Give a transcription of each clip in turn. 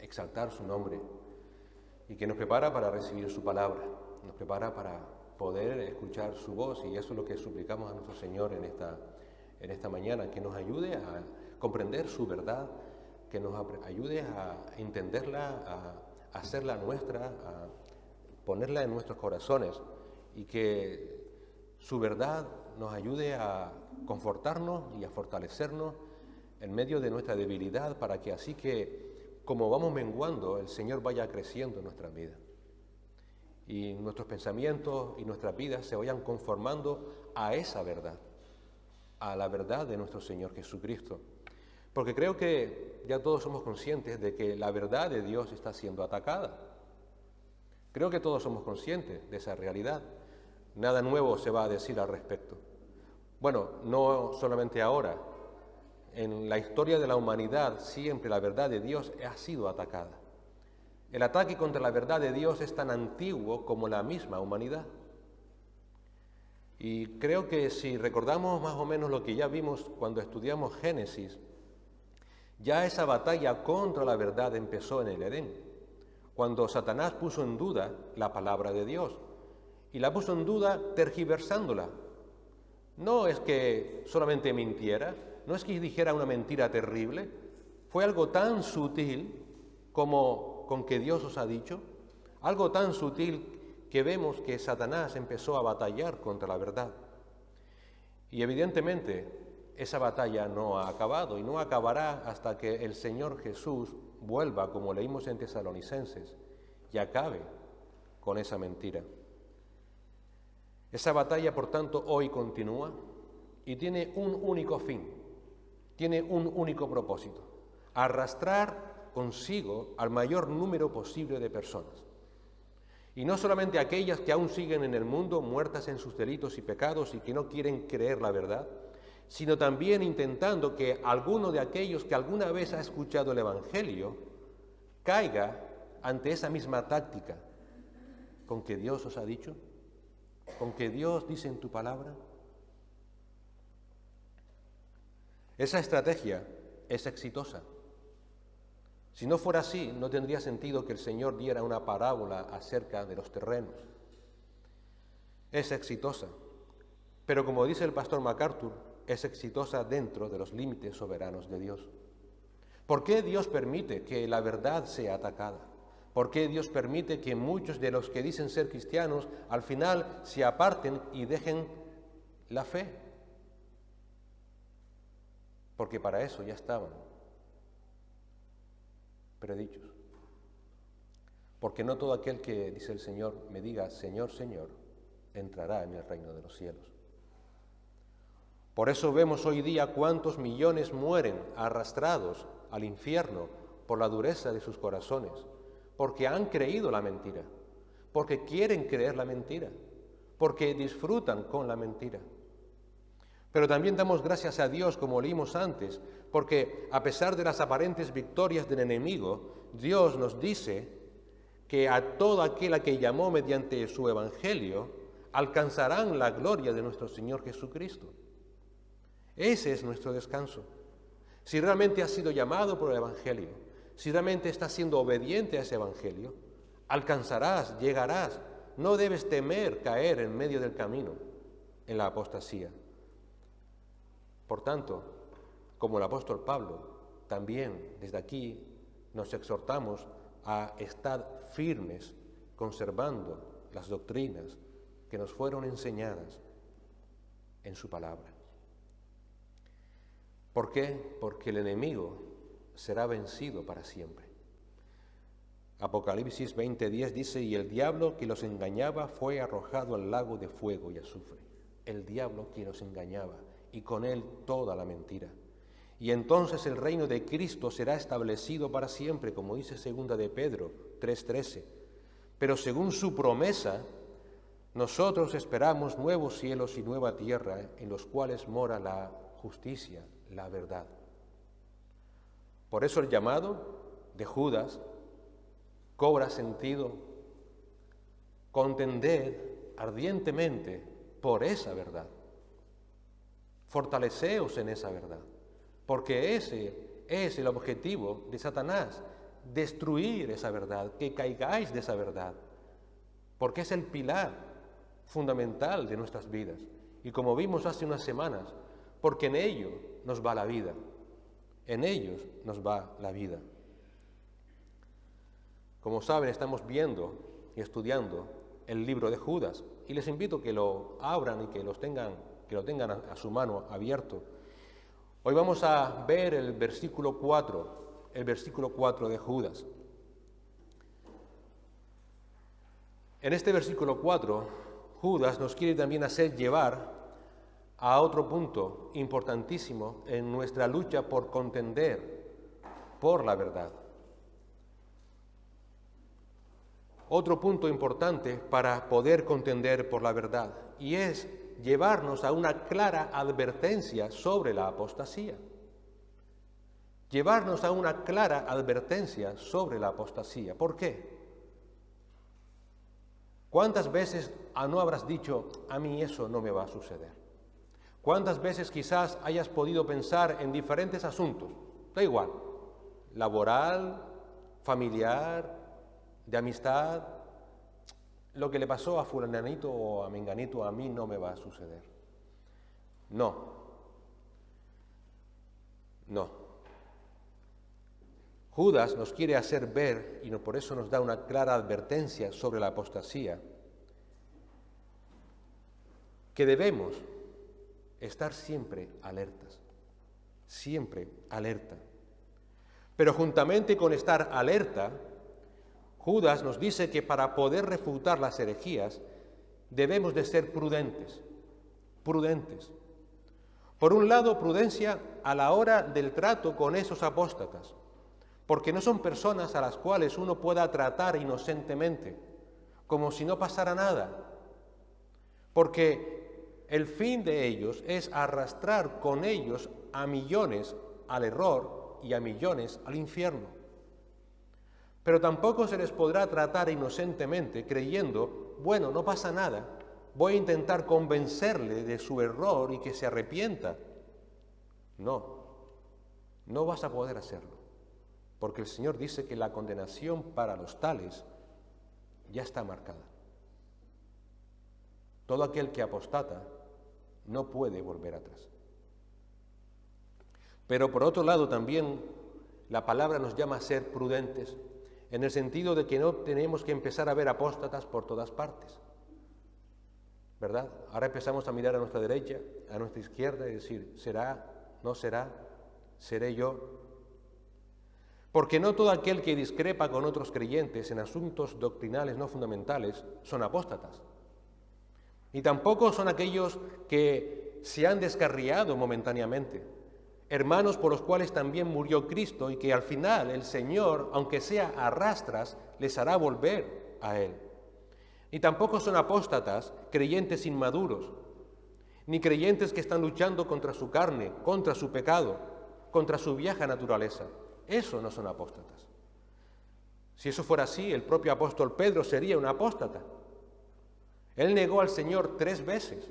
exaltar su nombre y que nos prepara para recibir su palabra, nos prepara para poder escuchar su voz, y eso es lo que suplicamos a nuestro Señor en esta mañana, que nos ayude a comprender su verdad, que nos ayude a entenderla, a hacerla nuestra, a ponerla en nuestros corazones, y que su verdad nos ayude a confortarnos y a fortalecernos en medio de nuestra debilidad, para que así que, como vamos menguando, el Señor vaya creciendo en nuestras vidas. Y nuestros pensamientos y nuestras vidas se vayan conformando a esa verdad, a la verdad de nuestro Señor Jesucristo. Porque creo que ya todos somos conscientes de que la verdad de Dios está siendo atacada. Creo que todos somos conscientes de esa realidad. Nada nuevo se va a decir al respecto. Bueno, no solamente ahora. En la historia de la humanidad siempre la verdad de Dios ha sido atacada. El ataque contra la verdad de Dios es tan antiguo como la misma humanidad. Y creo que si recordamos más o menos lo que ya vimos cuando estudiamos Génesis, ya esa batalla contra la verdad empezó en el Edén, cuando Satanás puso en duda la palabra de Dios, y la puso en duda tergiversándola. No es que solamente mintiera, no es que dijera una mentira terrible, fue algo tan sutil como con que Dios os ha dicho, algo tan sutil que vemos que Satanás empezó a batallar contra la verdad. Y evidentemente esa batalla no ha acabado y no acabará hasta que el Señor Jesús vuelva, como leímos en Tesalonicenses, y acabe con esa mentira. Esa batalla, por tanto, hoy continúa y tiene un único fin, tiene un único propósito: arrastrar consigo al mayor número posible de personas. Y no solamente aquellas que aún siguen en el mundo muertas en sus delitos y pecados y que no quieren creer la verdad, sino también intentando que alguno de aquellos que alguna vez ha escuchado el Evangelio caiga ante esa misma táctica. ¿Con que Dios os ha dicho? ¿Con que Dios dice en tu palabra? Esa estrategia es exitosa. Si no fuera así, no tendría sentido que el Señor diera una parábola acerca de los terrenos. Es exitosa, pero como dice el pastor MacArthur, es exitosa dentro de los límites soberanos de Dios. ¿Por qué Dios permite que la verdad sea atacada? ¿Por qué Dios permite que muchos de los que dicen ser cristianos al final se aparten y dejen la fe? Porque para eso ya estaban predichos. Porque no todo aquel que, dice el Señor, me diga Señor, Señor, entrará en el reino de los cielos. Por eso vemos hoy día cuántos millones mueren arrastrados al infierno por la dureza de sus corazones, porque han creído la mentira, porque quieren creer la mentira, porque disfrutan con la mentira. Pero también damos gracias a Dios, como leímos antes, porque a pesar de las aparentes victorias del enemigo, Dios nos dice que a todo aquel a que llamó mediante su evangelio alcanzarán la gloria de nuestro Señor Jesucristo. Ese es nuestro descanso. Si realmente has sido llamado por el evangelio, si realmente estás siendo obediente a ese evangelio, alcanzarás, llegarás. No debes temer caer en medio del camino en la apostasía. Por tanto, como el apóstol Pablo, también desde aquí nos exhortamos a estar firmes, conservando las doctrinas que nos fueron enseñadas en su palabra. ¿Por qué? Porque el enemigo será vencido para siempre. Apocalipsis 20:10 dice, y el diablo que los engañaba fue arrojado al lago de fuego y azufre. El diablo que los engañaba, y con él toda la mentira. Y entonces el reino de Cristo será establecido para siempre, como dice 2 de Pedro 3:13. Pero según su promesa, nosotros esperamos nuevos cielos y nueva tierra en los cuales mora la justicia, la verdad. Por eso el llamado de Judas cobra sentido: contended ardientemente por esa verdad. Fortaleceos en esa verdad, porque ese es el objetivo de Satanás, destruir esa verdad, que caigáis de esa verdad, porque es el pilar fundamental de nuestras vidas. Y como vimos hace unas semanas, porque en ello nos va la vida, en ellos nos va la vida. Como saben, estamos viendo y estudiando el libro de Judas, y les invito a que lo abran y que lo tengan a su mano abierto. Hoy vamos a ver el versículo 4 de Judas. En este versículo 4, Judas nos quiere también hacer llevar a otro punto importantísimo en nuestra lucha por contender por la verdad. Otro punto importante para poder contender por la verdad, y es llevarnos a una clara advertencia sobre la apostasía. Llevarnos a una clara advertencia sobre la apostasía. ¿Por qué? ¿Cuántas veces no habrás dicho, a mí eso no me va a suceder? ¿Cuántas veces quizás hayas podido pensar en diferentes asuntos? Da igual, laboral, familiar, de amistad, lo que le pasó a fulanito o a menganito a mí no me va a suceder. No. Judas nos quiere hacer ver, y por eso nos da una clara advertencia sobre la apostasía, que debemos estar siempre alertas, siempre alerta. Pero juntamente con estar alerta, Judas nos dice que para poder refutar las herejías debemos de ser prudentes. Por un lado, prudencia a la hora del trato con esos apóstatas, porque no son personas a las cuales uno pueda tratar inocentemente, como si no pasara nada, porque el fin de ellos es arrastrar con ellos a millones al error y a millones al infierno. Pero tampoco se les podrá tratar inocentemente creyendo, bueno, no pasa nada, voy a intentar convencerle de su error y que se arrepienta. No vas a poder hacerlo, porque el Señor dice que la condenación para los tales ya está marcada. Todo aquel que apostata no puede volver atrás. Pero por otro lado también la palabra nos llama a ser prudentes, en el sentido de que no tenemos que empezar a ver apóstatas por todas partes, ¿verdad? Ahora empezamos a mirar a nuestra derecha, a nuestra izquierda y decir, ¿será? ¿No será? ¿Seré yo? Porque no todo aquel que discrepa con otros creyentes en asuntos doctrinales no fundamentales son apóstatas. Y tampoco son aquellos que se han descarriado momentáneamente, hermanos por los cuales también murió Cristo y que al final el Señor, aunque sea a rastras, les hará volver a Él. Y tampoco son apóstatas, creyentes inmaduros, ni creyentes que están luchando contra su carne, contra su pecado, contra su vieja naturaleza. Eso no son apóstatas. Si eso fuera así, el propio apóstol Pedro sería un apóstata. Él negó al Señor 3 veces,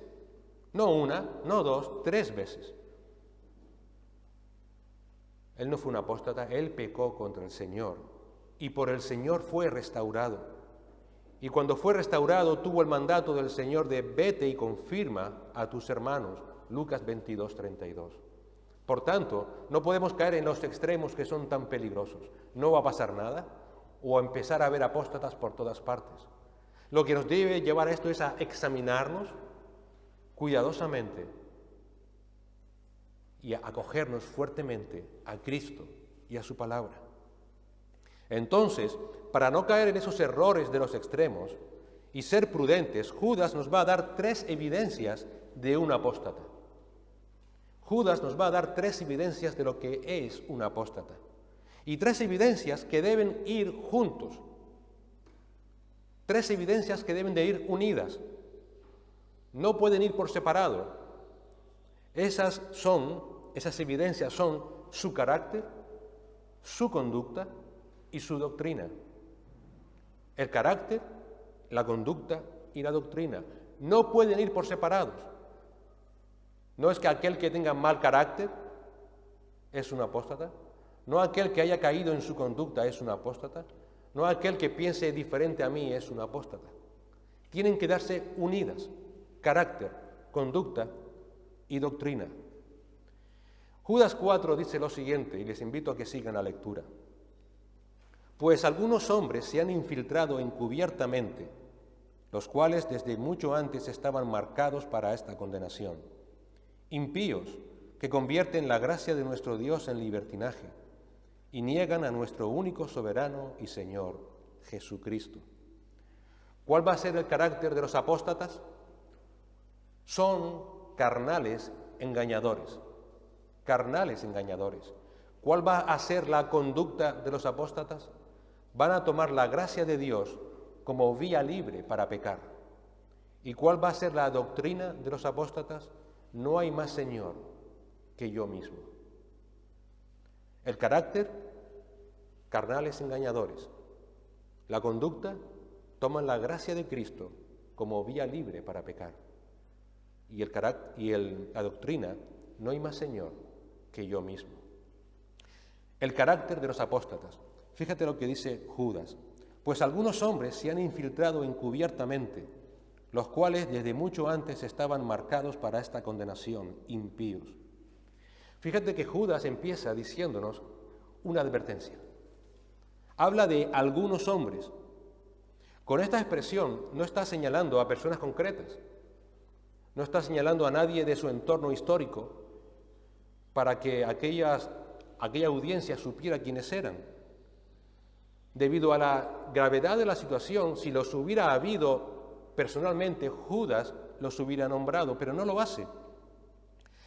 no una, no 2, 3 veces. Él no fue un apóstata, él pecó contra el Señor y por el Señor fue restaurado. Y cuando fue restaurado tuvo el mandato del Señor de vete y confirma a tus hermanos, Lucas 22, 32. Por tanto, no podemos caer en los extremos que son tan peligrosos. No va a pasar nada o a empezar a ver apóstatas por todas partes. Lo que nos debe llevar a esto es a examinarnos cuidadosamente y a acogernos fuertemente a Cristo y a su palabra. Entonces, para no caer en esos errores de los extremos y ser prudentes, Judas nos va a dar 3 evidencias de un apóstata. Judas nos va a dar 3 evidencias de lo que es un apóstata. Y 3 evidencias que deben ir juntos. 3 evidencias que deben de ir unidas. No pueden ir por separado. Esas evidencias son su carácter, su conducta y su doctrina. El carácter, la conducta y la doctrina no pueden ir por separados. No es que aquel que tenga mal carácter es un apóstata, No aquel que haya caído en su conducta es un apóstata. No aquel que piense diferente a mí es un apóstata. Tienen que darse unidas, carácter, conducta y doctrina. Judas 4 dice lo siguiente, y les invito a que sigan la lectura. Pues algunos hombres se han infiltrado encubiertamente, los cuales desde mucho antes estaban marcados para esta condenación. Impíos, que convierten la gracia de nuestro Dios en libertinaje y niegan a nuestro único soberano y Señor, Jesucristo. ¿Cuál va a ser el carácter de los apóstatas? Son carnales engañadores. Carnales engañadores. ¿Cuál va a ser la conducta de los apóstatas? Van a tomar la gracia de Dios como vía libre para pecar. ¿Y cuál va a ser la doctrina de los apóstatas? No hay más Señor que yo mismo. El carácter, carnales engañadores. La conducta, toman la gracia de Cristo como vía libre para pecar. Y la doctrina, no hay más Señor que yo mismo. El carácter de los apóstatas. Fíjate lo que dice Judas. Pues algunos hombres se han infiltrado encubiertamente, los cuales desde mucho antes estaban marcados para esta condenación, impíos. Fíjate que Judas empieza diciéndonos una advertencia. Habla de algunos hombres. Con esta expresión no está señalando a personas concretas, no está señalando a nadie de su entorno histórico para que aquella audiencia supiera quiénes eran. Debido a la gravedad de la situación, si los hubiera habido personalmente, Judas los hubiera nombrado, pero no lo hace.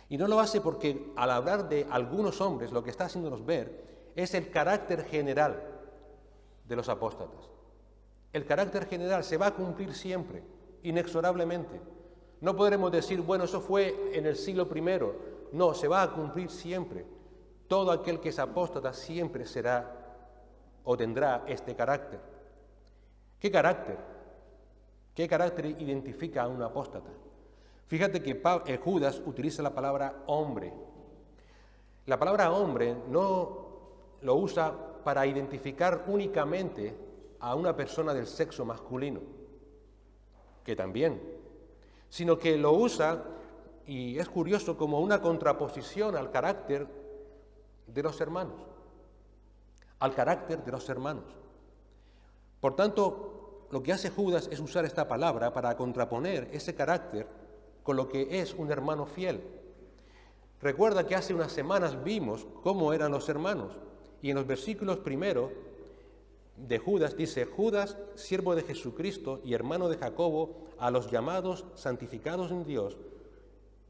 Y no lo hace porque al hablar de algunos hombres, lo que está haciéndonos ver es el carácter general de los apóstatas. El carácter general se va a cumplir siempre, inexorablemente. No podremos decir, bueno, eso fue en el siglo I. No, se va a cumplir siempre. Todo aquel que es apóstata siempre será o tendrá este carácter. ¿Qué carácter? ¿Qué carácter identifica a un apóstata? Fíjate que Judas utiliza la palabra hombre. La palabra hombre no lo usa para identificar únicamente a una persona del sexo masculino, que también, sino que lo usa, y es curioso, como una contraposición al carácter de los hermanos, al carácter de los hermanos. Por tanto, lo que hace Judas es usar esta palabra para contraponer ese carácter con lo que es un hermano fiel. Recuerda que hace unas semanas vimos cómo eran los hermanos, y en los versículos primeros de Judas dice: Judas, siervo de Jesucristo y hermano de Jacobo, a los llamados, santificados en Dios,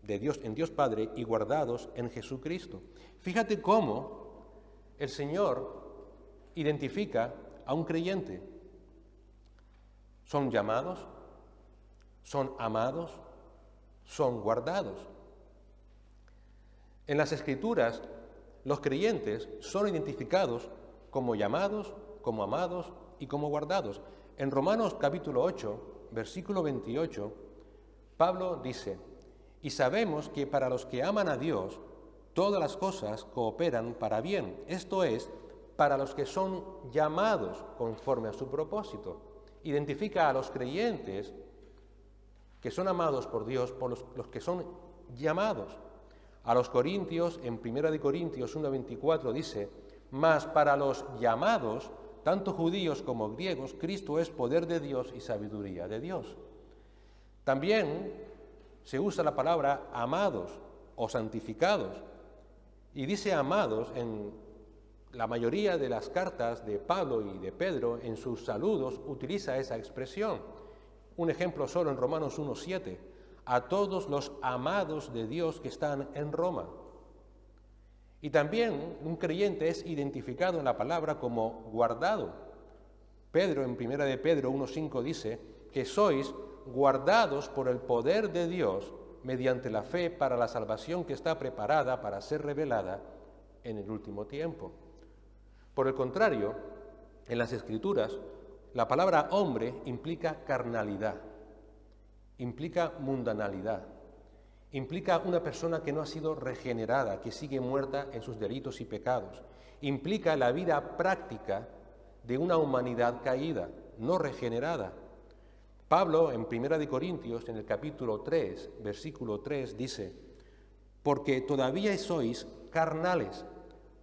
en Dios Padre y guardados en Jesucristo. Fíjate cómo el Señor identifica a un creyente. Son llamados, son amados, son guardados. En las Escrituras, los creyentes son identificados como llamados, como amados y como guardados. En Romanos capítulo 8, versículo 28, Pablo dice: y sabemos que para los que aman a Dios, todas las cosas cooperan para bien, esto es, para los que son llamados conforme a su propósito. Identifica a los creyentes que son amados por Dios, por los que son llamados. A los corintios, en 1 Corintios 1:24 dice: mas para los llamados, tanto judíos como griegos, Cristo es poder de Dios y sabiduría de Dios. También se usa la palabra amados o santificados, y dice amados en la mayoría de las cartas de Pablo y de Pedro. En sus saludos utiliza esa expresión. Un ejemplo solo en Romanos 1:7, a todos los amados de Dios que están en Roma. Y también un creyente es identificado en la palabra como guardado. Pedro, en 1 de Pedro 1:5 dice que sois guardados por el poder de Dios mediante la fe para la salvación que está preparada para ser revelada en el último tiempo. Por el contrario, en las Escrituras, la palabra hombre implica carnalidad, implica mundanalidad, implica una persona que no ha sido regenerada, que sigue muerta en sus delitos y pecados. Implica la vida práctica de una humanidad caída, no regenerada. Pablo, en 1 Corintios, en el capítulo 3, versículo 3, dice: porque todavía sois carnales,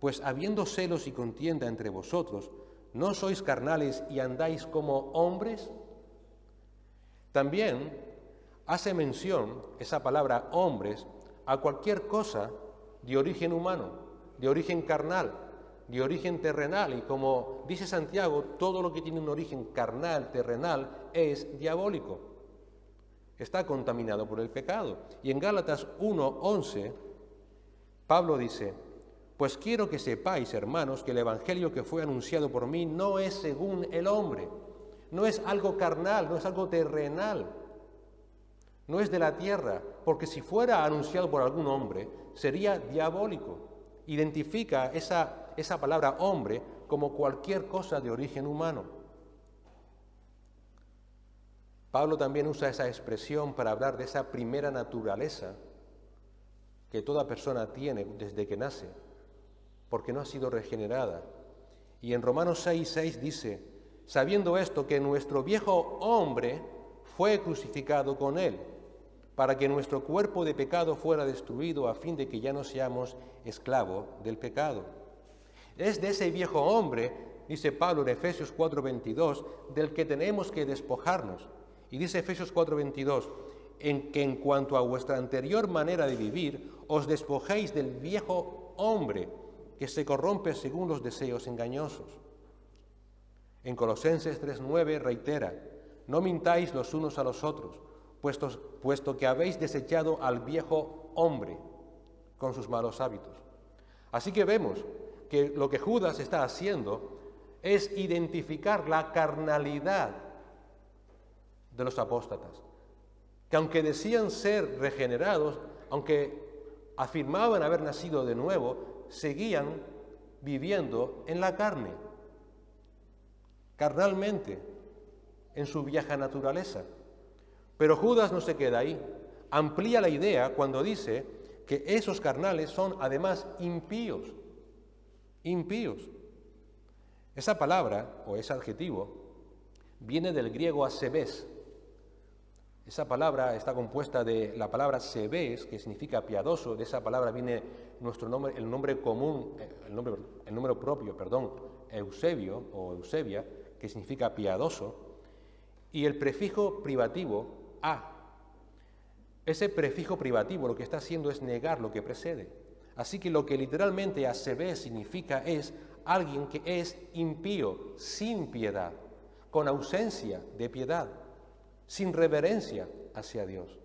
pues habiendo celos y contienda entre vosotros, ¿no sois carnales y andáis como hombres? También hace mención esa palabra hombres a cualquier cosa de origen humano, de origen carnal, de origen terrenal. Y como dice Santiago, todo lo que tiene un origen carnal, terrenal, es diabólico. Está contaminado por el pecado. Y en Gálatas 1:11, Pablo dice: pues quiero que sepáis, hermanos, que el evangelio que fue anunciado por mí no es según el hombre, no es algo carnal, no es algo terrenal, no es de la tierra, porque si fuera anunciado por algún hombre, sería diabólico. Identifica esa palabra hombre como cualquier cosa de origen humano. Pablo también usa esa expresión para hablar de esa primera naturaleza que toda persona tiene desde que nace, porque no ha sido regenerada. Y en Romanos 6:6 dice: sabiendo esto, que nuestro viejo hombre fue crucificado con él, para que nuestro cuerpo de pecado fuera destruido, a fin de que ya no seamos esclavos del pecado. Es de ese viejo hombre, dice Pablo en Efesios 4:22, del que tenemos que despojarnos. Y dice Efesios 4:22, en que en cuanto a vuestra anterior manera de vivir, os despojéis del viejo hombre, que se corrompe según los deseos engañosos. En Colosenses 3:9 reitera: no mintáis los unos a los otros, puesto que habéis desechado al viejo hombre con sus malos hábitos. Así que vemos que lo que Judas está haciendo es identificar la carnalidad de los apóstatas, que aunque decían ser regenerados, aunque afirmaban haber nacido de nuevo, seguían viviendo en la carne, carnalmente, en su vieja naturaleza. Pero Judas no se queda ahí, amplía la idea cuando dice que esos carnales son además impíos. Impíos. Esa palabra o ese adjetivo viene del griego asebes. Esa palabra está compuesta de la palabra sebes, que significa piadoso. De esa palabra viene nuestro nombre, el nombre común, el nombre propio, Eusebio o Eusebia, que significa piadoso, y el prefijo privativo a. Ese prefijo privativo lo que está haciendo es negar lo que precede. Así que lo que literalmente asebes significa es alguien que es impío, sin piedad, con ausencia de piedad, sin reverencia hacia Dios.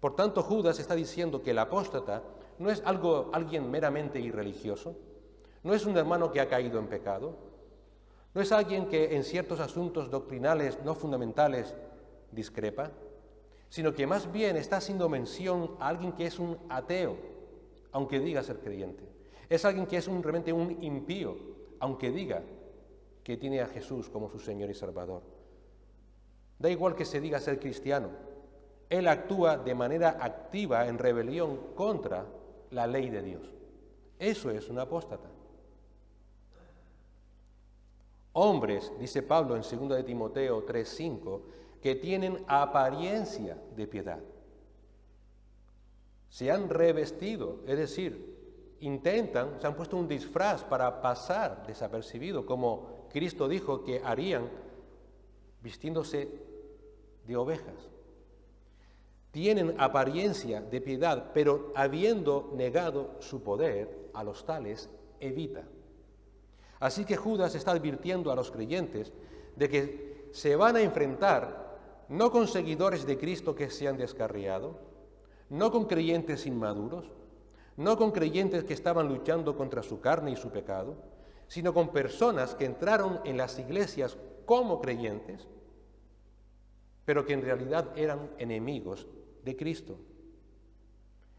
Por tanto, Judas está diciendo que el apóstata no es alguien meramente irreligioso, no es un hermano que ha caído en pecado, no es alguien que en ciertos asuntos doctrinales no fundamentales discrepa, sino que más bien está haciendo mención a alguien que es un ateo, aunque diga ser creyente. Es alguien que es realmente un impío, aunque diga que tiene a Jesús como su Señor y Salvador. Da igual que se diga ser cristiano, él actúa de manera activa en rebelión contra la ley de Dios. Eso es un apóstata. Hombres, dice Pablo en 2 de Timoteo 3:5, que tienen apariencia de piedad. Se han revestido, es decir, se han puesto un disfraz para pasar desapercibido, como Cristo dijo que harían vistiéndose de ovejas. Tienen apariencia de piedad, pero habiendo negado su poder, a los tales evita. Así que Judas está advirtiendo a los creyentes de que se van a enfrentar no con seguidores de Cristo que se han descarriado, no con creyentes inmaduros, no con creyentes que estaban luchando contra su carne y su pecado, sino con personas que entraron en las iglesias como creyentes, pero que en realidad eran enemigos de Cristo.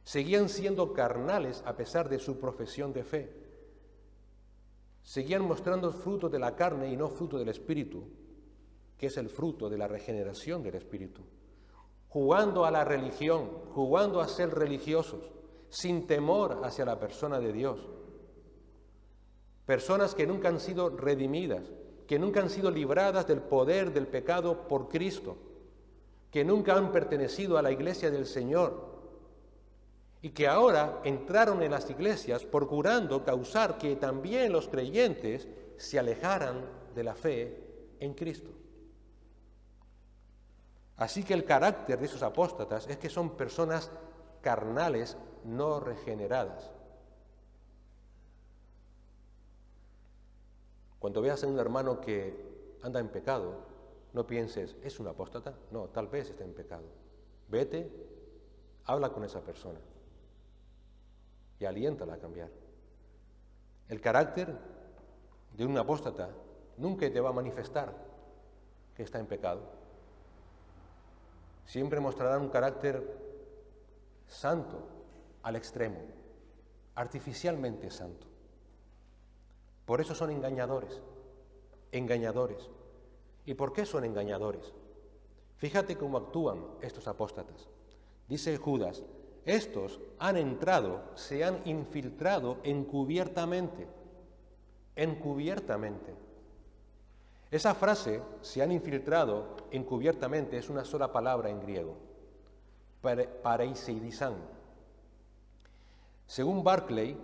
Seguían siendo carnales a pesar de su profesión de fe. Seguían mostrando fruto de la carne y no fruto del Espíritu, que es el fruto de la regeneración del Espíritu. jugando a la religión, jugando a ser religiosos, sin temor hacia la persona de Dios. Personas que nunca han sido redimidas, que nunca han sido libradas del poder del pecado por Cristo, que nunca han pertenecido a la iglesia del Señor y que ahora entraron en las iglesias procurando causar que también los creyentes se alejaran de la fe en Cristo. Así que el carácter de esos apóstatas es que son personas carnales no regeneradas. Cuando veas a un hermano que anda en pecado, no pienses, ¿es un apóstata? No, tal vez está en pecado. Vete, habla con esa persona y aliéntala a cambiar. El carácter de un apóstata nunca te va a manifestar que está en pecado. Siempre mostrará un carácter santo al extremo, artificialmente santo. Por eso son engañadores, engañadores. ¿Y por qué son engañadores? Fíjate cómo actúan estos apóstatas. Dice Judas, estos han entrado, se han infiltrado encubiertamente. Encubiertamente. Esa frase, se han infiltrado encubiertamente, es una sola palabra en griego, pareiseidizan. Según Barclay,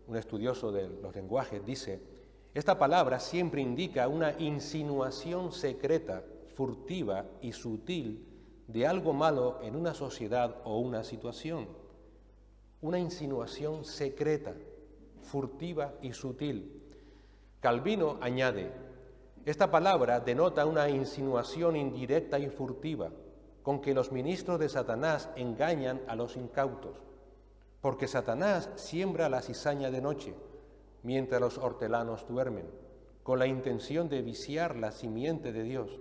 un estudioso de los lenguajes, dice, esta palabra siempre indica una insinuación secreta, furtiva y sutil de algo malo en una sociedad o una situación. Una insinuación secreta, furtiva y sutil. Calvino añade, esta palabra denota una insinuación indirecta y furtiva, con que los ministros de Satanás engañan a los incautos, porque Satanás siembra la cizaña de noche, mientras los hortelanos duermen, con la intención de viciar la simiente de Dios.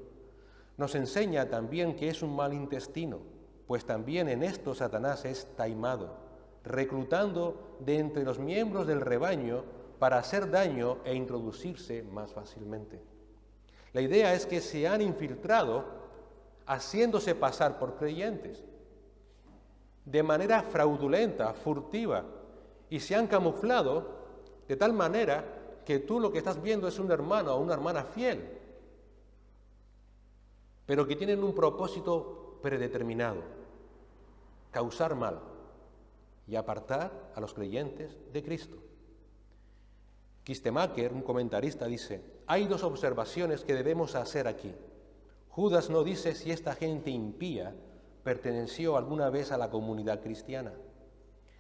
Nos enseña también que es un mal intestino, pues también en esto Satanás es taimado, reclutando de entre los miembros del rebaño para hacer daño e introducirse más fácilmente. La idea es que se han infiltrado haciéndose pasar por creyentes, de manera fraudulenta, furtiva, y se han camuflado de tal manera que tú lo que estás viendo es un hermano o una hermana fiel, pero que tienen un propósito predeterminado, causar mal y apartar a los creyentes de Cristo. Kistemaker, un comentarista, dice, hay dos observaciones que debemos hacer aquí. Judas no dice si esta gente impía perteneció alguna vez a la comunidad cristiana,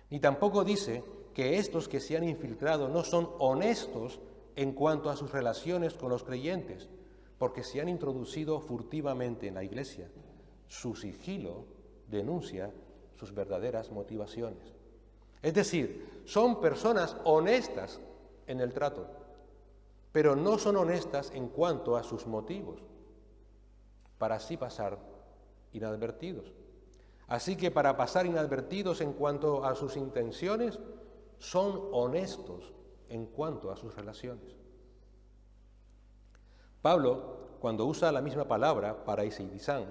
ni tampoco dice que estos que se han infiltrado no son honestos en cuanto a sus relaciones con los creyentes, porque se han introducido furtivamente en la iglesia. Su sigilo denuncia sus verdaderas motivaciones. Es decir, son personas honestas en el trato, pero no son honestas en cuanto a sus motivos, para así pasar inadvertidos. Así que para pasar inadvertidos en cuanto a sus intenciones, son honestos en cuanto a sus relaciones. Pablo, cuando usa la misma palabra, pareiseidizan,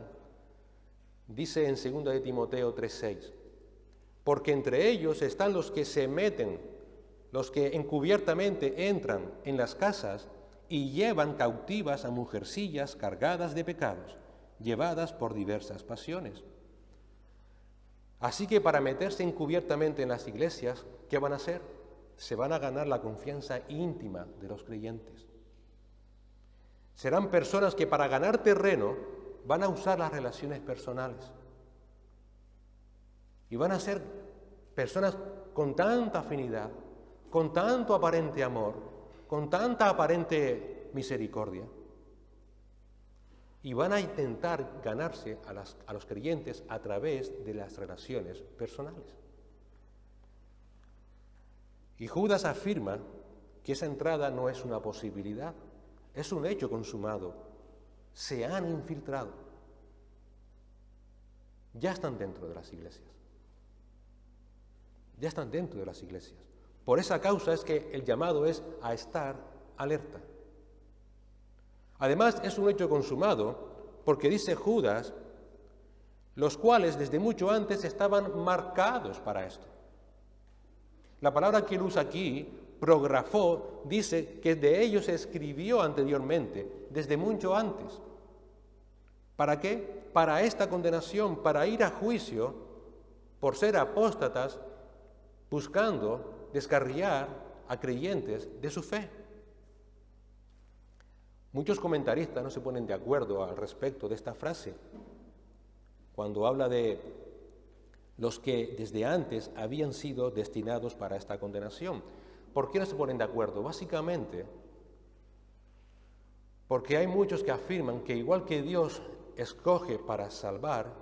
dice en 2 de Timoteo 3:6, porque entre ellos están los que se meten, los que encubiertamente entran en las casas y llevan cautivas a mujercillas cargadas de pecados, llevadas por diversas pasiones. Así que para meterse encubiertamente en las iglesias, ¿qué van a hacer? Se van a ganar la confianza íntima de los creyentes. Serán personas que para ganar terreno van a usar las relaciones personales. Y van a ser personas con tanta afinidad, con tanto aparente amor, con tanta aparente misericordia. Y van a intentar ganarse a los creyentes a través de las relaciones personales. Y Judas afirma que esa entrada no es una posibilidad, es un hecho consumado. Se han infiltrado. Ya están dentro de las iglesias. Ya están dentro de las iglesias. Por esa causa es que el llamado es a estar alerta. Además, es un hecho consumado porque dice Judas, los cuales desde mucho antes estaban marcados para esto. La palabra que él usa aquí, prografó, dice que de ellos se escribió anteriormente, desde mucho antes. ¿Para qué? Para esta condenación, para ir a juicio por ser apóstatas, buscando descarriar a creyentes de su fe. Muchos comentaristas no se ponen de acuerdo al respecto de esta frase, cuando habla de los que desde antes habían sido destinados para esta condenación. ¿Por qué no se ponen de acuerdo? Básicamente, porque hay muchos que afirman que igual que Dios escoge para salvar,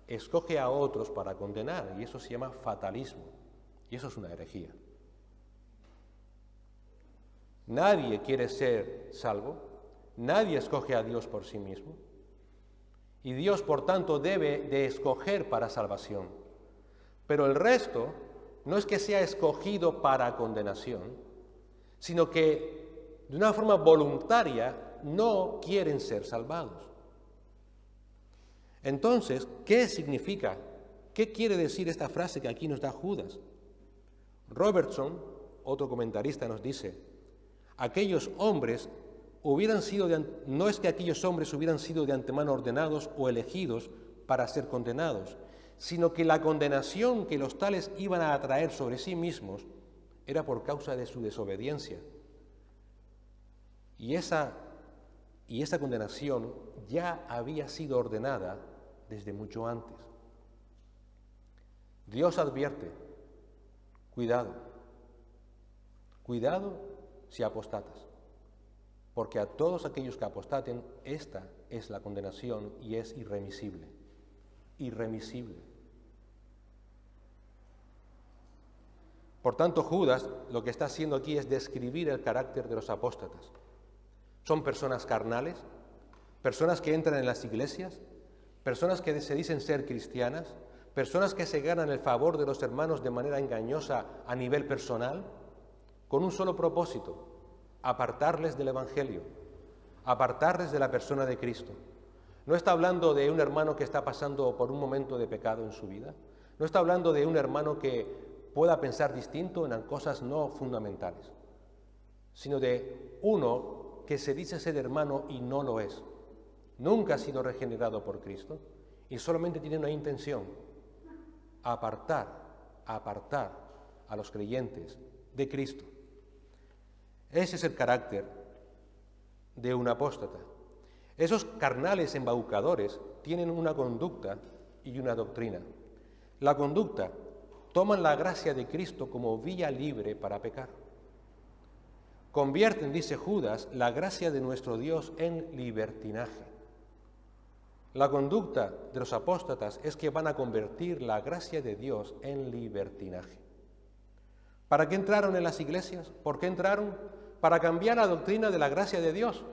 escoge a otros para condenar, y eso se llama fatalismo, y eso es una herejía. Nadie quiere ser salvo, nadie escoge a Dios por sí mismo, y Dios, por tanto, debe de escoger para salvación. Pero el resto no es que sea escogido para condenación, sino que de una forma voluntaria no quieren ser salvados. Entonces, ¿qué significa? ¿Qué quiere decir esta frase que aquí nos da Judas? Robertson, otro comentarista, nos dice, aquellos hombres no es que aquellos hombres hubieran sido de antemano ordenados o elegidos para ser condenados, sino que la condenación que los tales iban a atraer sobre sí mismos era por causa de su desobediencia. Y esa condenación ya había sido ordenada desde mucho antes. Dios advierte, cuidado si apostatas, porque a todos aquellos que apostaten, esta es la condenación y es irremisible. Por tanto, Judas lo que está haciendo aquí es describir el carácter de los apóstatas. Son personas carnales, personas que entran en las iglesias, personas que se dicen ser cristianas, personas que se ganan el favor de los hermanos de manera engañosa a nivel personal, con un solo propósito: apartarles del Evangelio, apartarles de la persona de Cristo. No está hablando de un hermano que está pasando por un momento de pecado en su vida, no está hablando de un hermano que pueda pensar distinto en cosas no fundamentales, sino de uno que se dice ser hermano y no lo es. Nunca ha sido regenerado por Cristo y solamente tiene una intención: apartar a los creyentes de Cristo. Ese es el carácter de un apóstata. Esos carnales embaucadores tienen una conducta y una doctrina. La conducta: toman la gracia de Cristo como vía libre para pecar. Convierten, dice Judas, la gracia de nuestro Dios en libertinaje. La conducta de los apóstatas es que van a convertir la gracia de Dios en libertinaje. ¿Para qué entraron en las iglesias? ¿Por qué entraron? Para cambiar la doctrina de la gracia de Dios.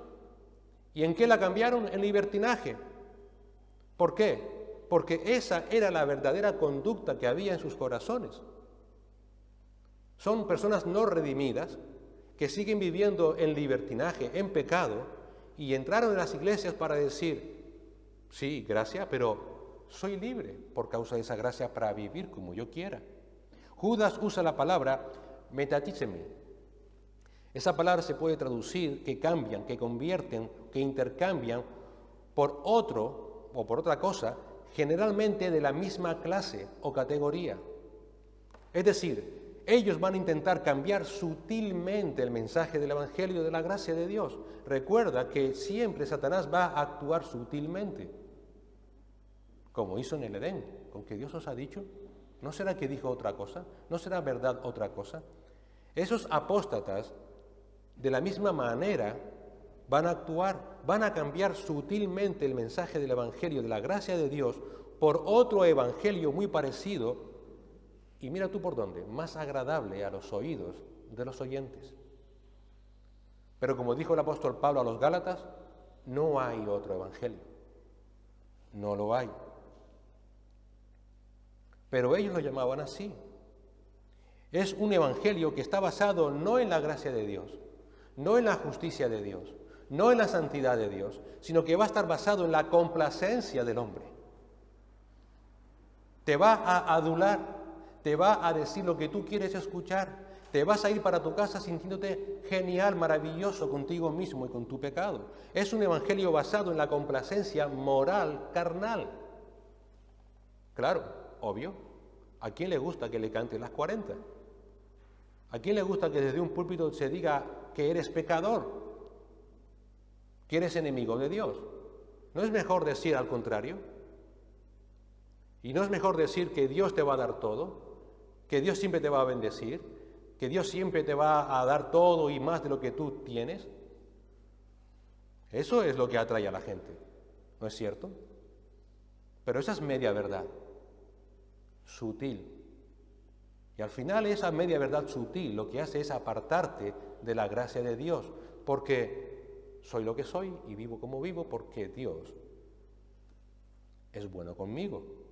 ¿Y en qué la cambiaron? En libertinaje. ¿Por qué? Porque esa era la verdadera conducta que había en sus corazones. Son personas no redimidas que siguen viviendo en libertinaje, en pecado, y entraron en las iglesias para decir: sí, gracia, pero soy libre por causa de esa gracia para vivir como yo quiera. Judas usa la palabra metatisemi. Esa palabra se puede traducir que cambian, que convierten, que intercambian por otro o por otra cosa, generalmente de la misma clase o categoría. Es decir, ellos van a intentar cambiar sutilmente el mensaje del Evangelio de la gracia de Dios. Recuerda que siempre Satanás va a actuar sutilmente, como hizo en el Edén, con que Dios os ha dicho. ¿No será que dijo otra cosa? ¿No será verdad otra cosa? Esos apóstatas, de la misma manera, van a actuar, van a cambiar sutilmente el mensaje del Evangelio de la gracia de Dios por otro evangelio muy parecido, y mira tú por dónde, más agradable a los oídos de los oyentes. Pero como dijo el apóstol Pablo a los Gálatas, no hay otro evangelio, no lo hay. Pero ellos lo llamaban así. Es un evangelio que está basado no en la gracia de Dios, no en la justicia de Dios, no en la santidad de Dios, sino que va a estar basado en la complacencia del hombre. te va a adular, te va a decir lo que tú quieres escuchar, te vas a ir para tu casa sintiéndote genial, maravilloso contigo mismo y con tu pecado. Es un evangelio basado en la complacencia moral carnal. Claro, obvio. ¿A quién le gusta que le cante las 40? ¿A quién le gusta que desde un púlpito se diga que eres pecador, que eres enemigo de Dios? ¿No es mejor decir al contrario? ¿Y no es mejor decir que Dios te va a dar todo? ¿Que Dios siempre te va a bendecir? ¿Que Dios siempre te va a dar todo y más de lo que tú tienes? Eso es lo que atrae a la gente, ¿no es cierto? Pero esa es media verdad, sutil. Y al final esa media verdad sutil lo que hace es apartarte de la gracia de Dios, porque soy lo que soy y vivo como vivo porque Dios es bueno conmigo.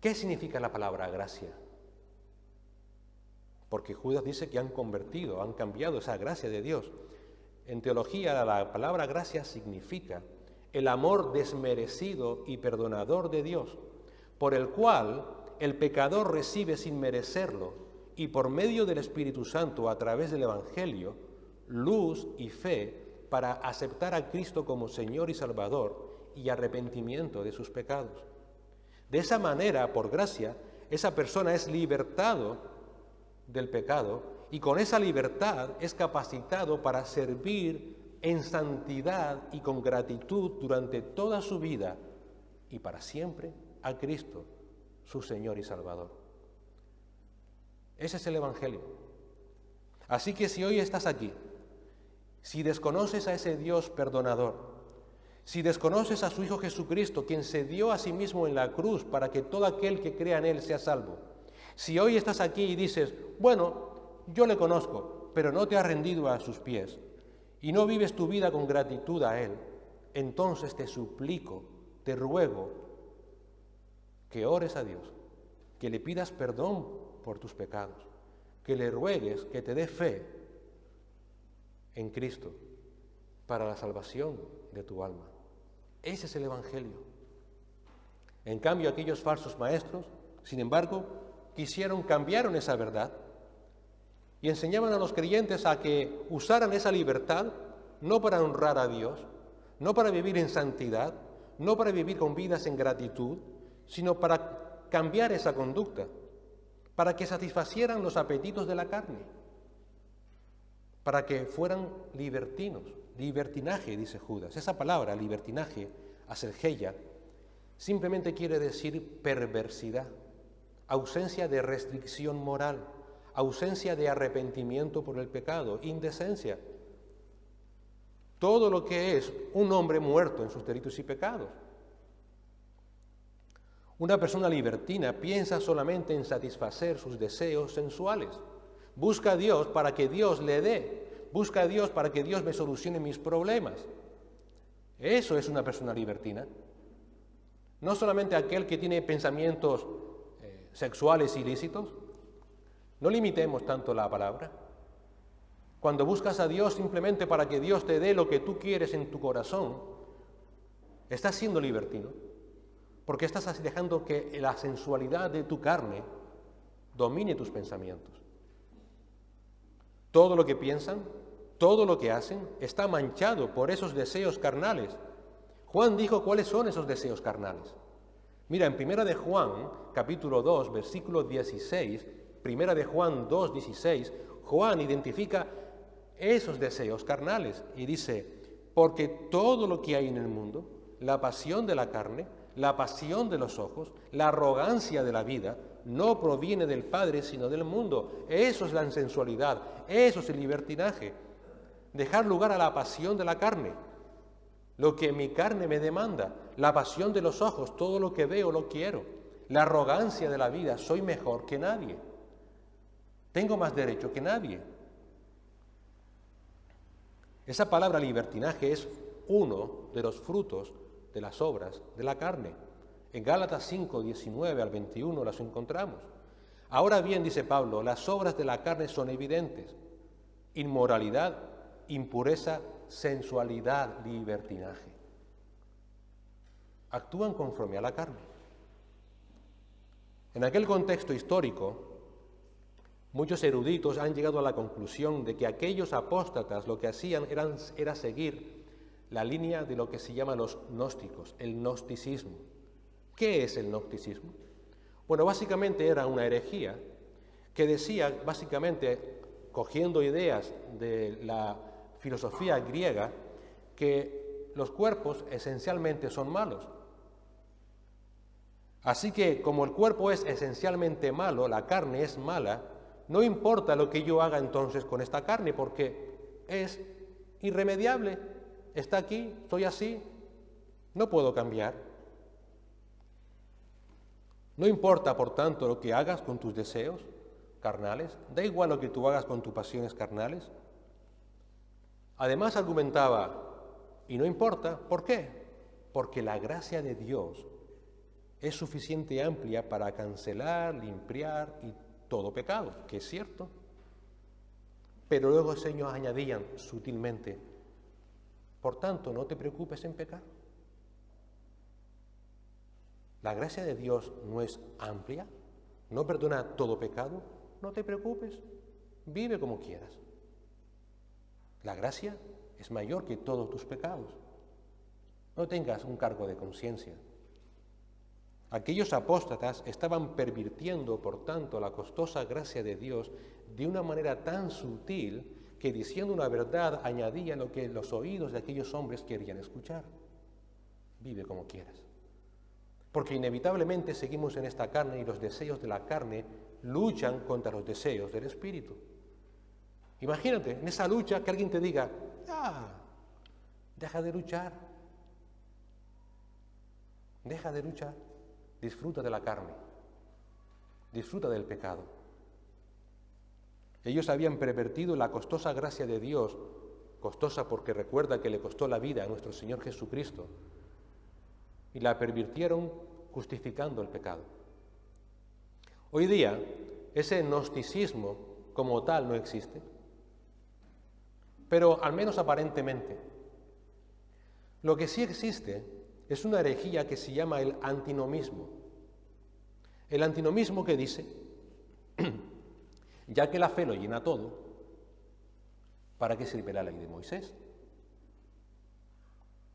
¿Qué significa la palabra gracia? Porque Judas dice que han convertido, han cambiado esa gracia de Dios. En teología la palabra gracia significa el amor desmerecido y perdonador de Dios, por el cual el pecador recibe sin merecerlo y por medio del Espíritu Santo a través del Evangelio, luz y fe para aceptar a Cristo como Señor y Salvador y arrepentimiento de sus pecados. De esa manera, por gracia, esa persona es libertado del pecado y con esa libertad es capacitado para servir en santidad y con gratitud durante toda su vida y para siempre a Cristo, su Señor y Salvador. Ese es el Evangelio. Así que si hoy estás aquí, si desconoces a ese Dios perdonador, si desconoces a su Hijo Jesucristo, quien se dio a sí mismo en la cruz para que todo aquel que crea en Él sea salvo, si hoy estás aquí y dices, bueno, yo le conozco, pero no te has rendido a sus pies y no vives tu vida con gratitud a Él, entonces te suplico, te ruego que ores a Dios, que le pidas perdón por tus pecados, que le ruegues que te dé fe en Cristo para la salvación de tu alma. Ese es el Evangelio. En cambio, aquellos falsos maestros, sin embargo, cambiaron esa verdad y enseñaban a los creyentes a que usaran esa libertad no para honrar a Dios, no para vivir en santidad, no para vivir con vidas en gratitud, sino para cambiar esa conducta, para que satisfacieran los apetitos de la carne, para que fueran libertinos. Libertinaje, dice Judas. Esa palabra, libertinaje, asergeia, simplemente quiere decir perversidad, ausencia de restricción moral, ausencia de arrepentimiento por el pecado, indecencia. Todo lo que es un hombre muerto en sus delitos y pecados. Una persona libertina piensa solamente en satisfacer sus deseos sensuales. Busca a Dios para que Dios le dé. Busca a Dios para que Dios me solucione mis problemas. Eso es una persona libertina. No solamente aquel que tiene pensamientos sexuales ilícitos. No limitemos tanto la palabra. Cuando buscas a Dios simplemente para que Dios te dé lo que tú quieres en tu corazón, estás siendo libertino, porque estás dejando que la sensualidad de tu carne domine tus pensamientos. Todo lo que piensan, todo lo que hacen, está manchado por esos deseos carnales. Juan dijo cuáles son esos deseos carnales. Mira, en 1 de Juan, capítulo 2, versículo 16, 1 de Juan 2, 16, Juan identifica esos deseos carnales y dice, porque todo lo que hay en el mundo, la pasión de la carne, la pasión de los ojos, la arrogancia de la vida, no proviene del Padre, sino del mundo. Eso es la insensualidad, eso es el libertinaje. Dejar lugar a la pasión de la carne, lo que mi carne me demanda, la pasión de los ojos, todo lo que veo lo quiero, la arrogancia de la vida, soy mejor que nadie, tengo más derecho que nadie. Esa palabra libertinaje es uno de los frutos de las obras de la carne. En Gálatas 5, 19 al 21 las encontramos. Ahora bien, dice Pablo, las obras de la carne son evidentes: inmoralidad, impureza, sensualidad, libertinaje. Actúan conforme a la carne. En aquel contexto histórico, muchos eruditos han llegado a la conclusión de que aquellos apóstatas lo que hacían era seguir la línea de lo que se llama los gnósticos, el gnosticismo. ¿Qué es el gnosticismo? Bueno, básicamente era una herejía que decía, básicamente, cogiendo ideas de la filosofía griega, que los cuerpos esencialmente son malos. Así que, como el cuerpo es esencialmente malo, la carne es mala, no importa lo que yo haga entonces con esta carne, porque es irremediable, está aquí, soy así, no puedo cambiar. No importa, por tanto, lo que hagas con tus deseos carnales, da igual lo que tú hagas con tus pasiones carnales. Además argumentaba, y no importa, ¿por qué? Porque la gracia de Dios es suficiente amplia para cancelar, limpiar y todo pecado, que es cierto. Pero luego ellos añadían sutilmente, por tanto, no te preocupes en pecar. La gracia de Dios no es amplia, no perdona todo pecado, no te preocupes, vive como quieras. La gracia es mayor que todos tus pecados. No tengas un cargo de conciencia. Aquellos apóstatas estaban pervirtiendo, por tanto, la costosa gracia de Dios de una manera tan sutil que, diciendo una verdad, añadía lo que los oídos de aquellos hombres querían escuchar. Vive como quieras. Porque inevitablemente seguimos en esta carne y los deseos de la carne luchan contra los deseos del Espíritu. Imagínate, en esa lucha que alguien te diga, deja de luchar, deja de luchar. Disfruta de la carne, disfruta del pecado. Ellos habían pervertido la costosa gracia de Dios, costosa porque recuerda que le costó la vida a nuestro Señor Jesucristo, y la pervirtieron justificando el pecado. Hoy día, ese gnosticismo como tal no existe, pero al menos aparentemente. Lo que sí existe es una herejía que se llama el antinomismo. El antinomismo que dice, ya que la fe lo llena todo, ¿para qué sirve la ley de Moisés?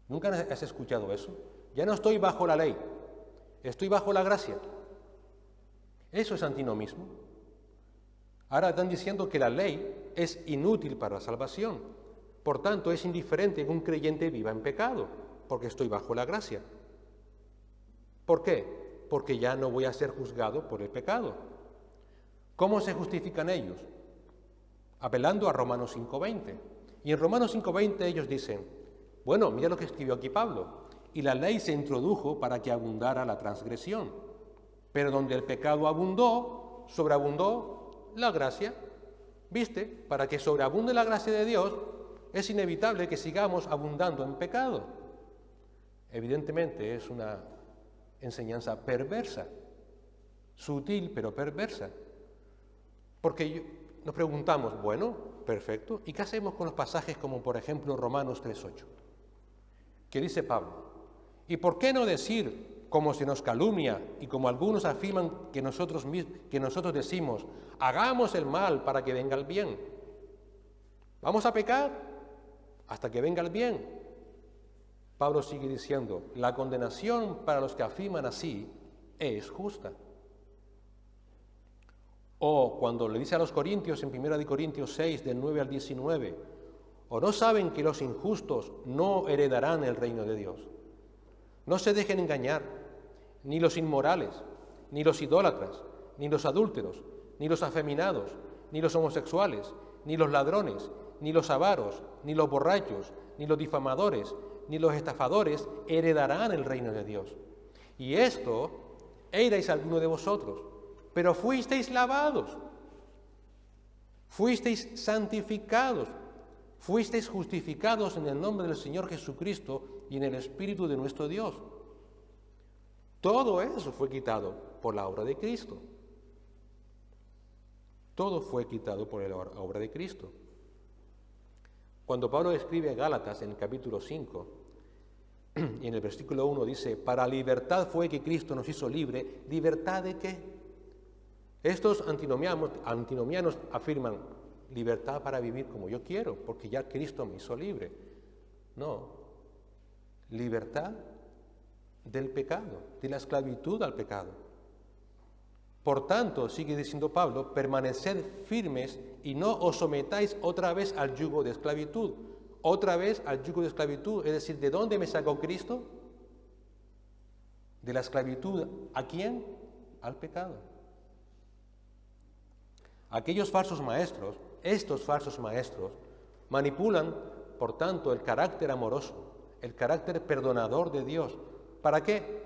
¿Nunca has escuchado eso? Ya no estoy bajo la ley, estoy bajo la gracia. Eso es antinomismo. Ahora están diciendo que la ley es inútil para la salvación. Por tanto, es indiferente que un creyente viva en pecado, porque estoy bajo la gracia. ¿Por qué? Porque ya no voy a ser juzgado por el pecado. ¿Cómo se justifican ellos? Apelando a Romanos 5:20. Y en Romanos 5:20 ellos dicen, bueno, mira lo que escribió aquí Pablo, y la ley se introdujo para que abundara la transgresión, pero donde el pecado abundó, sobreabundó la gracia. ¿Viste? Para que sobreabunde la gracia de Dios, es inevitable que sigamos abundando en pecado. Evidentemente es una enseñanza perversa, sutil pero perversa. Porque nos preguntamos, bueno, perfecto, ¿y qué hacemos con los pasajes como por ejemplo Romanos 3:8? Que dice Pablo, ¿y por qué no decir, como se nos calumnia y como algunos afirman que nosotros decimos, hagamos el mal para que venga el bien? ¿Vamos a pecar hasta que venga el bien? Pablo sigue diciendo, la condenación para los que afirman así es justa. O cuando le dice a los corintios en 1 Corintios 6, del 9 al 19, ¿o no saben que los injustos no heredarán el reino de Dios? No se dejen engañar, ni los inmorales, ni los idólatras, ni los adúlteros, ni los afeminados, ni los homosexuales, ni los ladrones, ni los avaros, ni los borrachos, ni los difamadores, ni los estafadores heredarán el reino de Dios. Y esto erais alguno de vosotros, pero fuisteis lavados, fuisteis santificados, fuisteis justificados en el nombre del Señor Jesucristo y en el Espíritu de nuestro Dios. Todo eso fue quitado por la obra de Cristo. Todo fue quitado por la obra de Cristo. Cuando Pablo escribe a Gálatas en el capítulo 5, y en el versículo 1 dice, para libertad fue que Cristo nos hizo libre. ¿Libertad de qué? Estos antinomianos afirman libertad para vivir como yo quiero, porque ya Cristo me hizo libre. No, libertad del pecado, de la esclavitud al pecado. Por tanto, sigue diciendo Pablo, permaneced firmes y no os sometáis otra vez al yugo de esclavitud. Otra vez al yugo de esclavitud, es decir, ¿de dónde me sacó Cristo? De la esclavitud, ¿a quién? Al pecado. Aquellos falsos maestros, estos falsos maestros, manipulan, por tanto, el carácter amoroso, el carácter perdonador de Dios. ¿Para qué?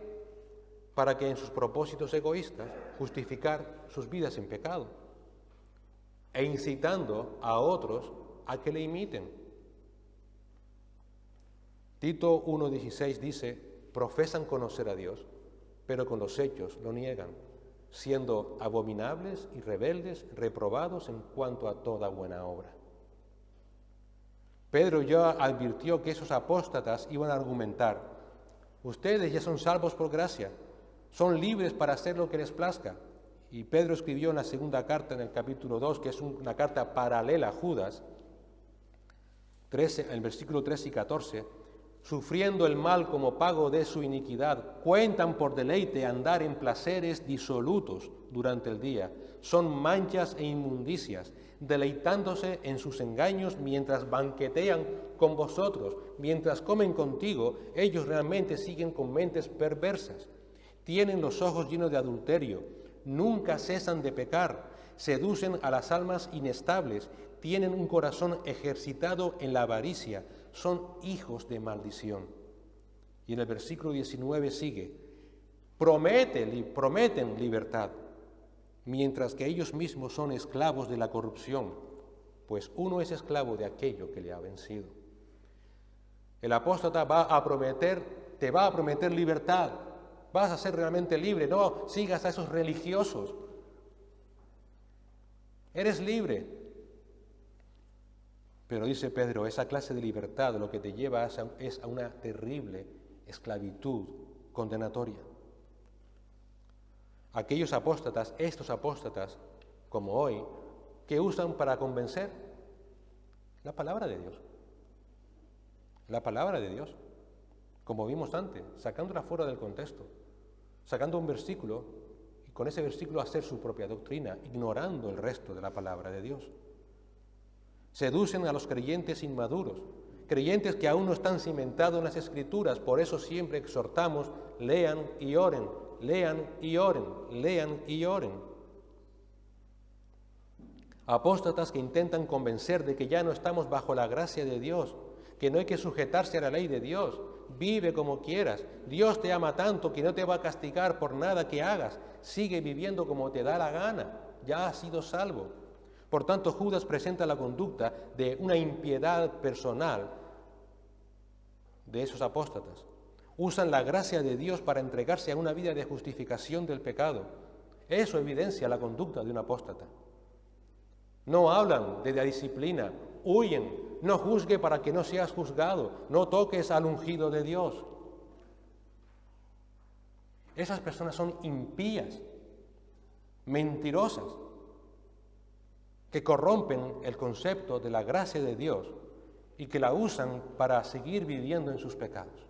Para que en sus propósitos egoístas justificar sus vidas en pecado e incitando a otros a que le imiten. Tito 1:16 dice, profesan conocer a Dios, pero con los hechos lo niegan, siendo abominables y rebeldes, reprobados en cuanto a toda buena obra. Pedro ya advirtió que esos apóstatas iban a argumentar, ustedes ya son salvos por gracia, son libres para hacer lo que les plazca. Y Pedro escribió en la segunda carta, en el capítulo 2, que es una carta paralela a Judas, el versículo 13 y 14, sufriendo el mal como pago de su iniquidad, cuentan por deleite andar en placeres disolutos durante el día, son manchas e inmundicias, deleitándose en sus engaños mientras banquetean con vosotros, mientras comen contigo, ellos realmente siguen con mentes perversas, tienen los ojos llenos de adulterio, nunca cesan de pecar, seducen a las almas inestables, tienen un corazón ejercitado en la avaricia, son hijos de maldición. Y en el versículo 19 sigue, prometen libertad, mientras que ellos mismos son esclavos de la corrupción, pues uno es esclavo de aquello que le ha vencido. El apóstata te va a prometer libertad, vas a ser realmente libre, no sigas a esos religiosos. Eres libre. Pero dice Pedro, esa clase de libertad lo que te lleva es a una terrible esclavitud condenatoria. Aquellos apóstatas, estos apóstatas, como hoy, ¿qué usan para convencer? La palabra de Dios. La palabra de Dios, como vimos antes, sacándola fuera del contexto, sacando un versículo y con ese versículo hacer su propia doctrina, ignorando el resto de la palabra de Dios. Seducen a los creyentes inmaduros, creyentes que aún no están cimentados en las Escrituras, por eso siempre exhortamos, lean y oren, lean y oren, lean y oren. Apóstatas que intentan convencer de que ya no estamos bajo la gracia de Dios, que no hay que sujetarse a la ley de Dios, vive como quieras, Dios te ama tanto que no te va a castigar por nada que hagas, sigue viviendo como te da la gana, ya has sido salvo. Por tanto, Judas presenta la conducta de una impiedad personal de esos apóstatas. Usan la gracia de Dios para entregarse a una vida de justificación del pecado. Eso evidencia la conducta de un apóstata. No hablan de la disciplina, huyen, no juzgue para que no seas juzgado, no toques al ungido de Dios. Esas personas son impías, mentirosas, que corrompen el concepto de la gracia de Dios y que la usan para seguir viviendo en sus pecados.